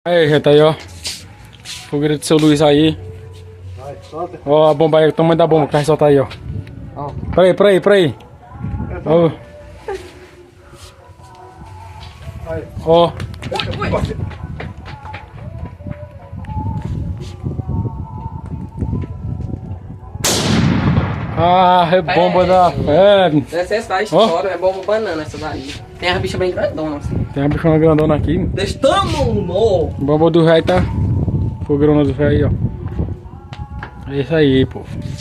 Aí, gente, aí, ó. Fogueira do seu Luiz aí. Vai, solta. Ó, a bomba aí, o tamanho da bomba que vai soltar aí, ó. Ó. Pra aí. Ó. Aí. Ó. Ah, é bomba da febre. Essa é essa história, é bomba banana essa daí. Tem as bichas bem grandonas assim. Tem uma bichona grandona aqui. Desse tamanho! Bomba do velho tá. Fogueirona do velho aí, ó. É isso aí, pô.